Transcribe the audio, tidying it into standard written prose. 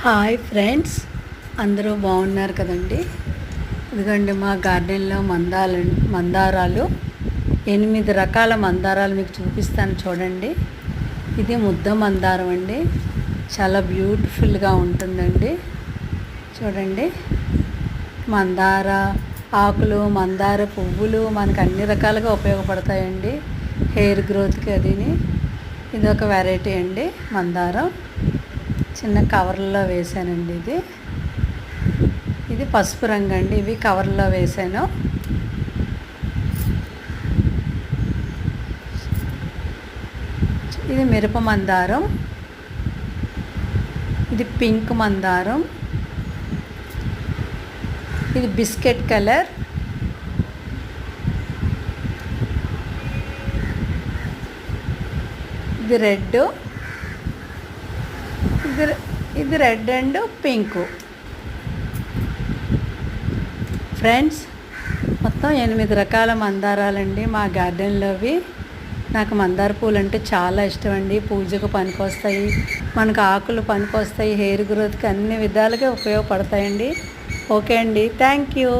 Hi friends, అందరూ బాగున్నారు కదండి. ఇదిగోండి మా గార్డెన్లో మందారాలు 8 రకాల మందారాలు మీకు చూపిస్తాను చూడండి. ఇది ముద్ద మందారం అండి, చాలా బ్యూటిఫుల్గా ఉంటుందండి. చూడండి, మందార ఆకులు, మందార పువ్వులు మనకు అన్ని రకాలుగా ఉపయోగపడతాయండి. హెయిర్ గ్రోత్కి అదిని. ఇది ఒక వెరైటీ అండి మందారం. చిన్న కవర్లో వేసానండి. ఇది పసుపు రంగు అండి. ఇవి కవర్లో వేసాను. ఇది మిరప మందారం. ఇది పింక్ మందారం. ఇది బిస్కెట్ కలర్. ఇది రెడ్. ఇది రెడ్ అండ్ పింక్. ఫ్రెండ్స్, మొత్తం 8 రకాల మందారాలండి మా గార్డెన్లోవి. నాకు మందార పూలు అంటే చాలా ఇష్టం అండి. పూజకు పనికొస్తాయి, మనకు ఆకులు పనికొస్తాయి, హెయిర్ గ్రోత్కి అన్ని విధాలుగా ఉపయోగపడతాయండి. ఓకే అండి, థ్యాంక్ యూ.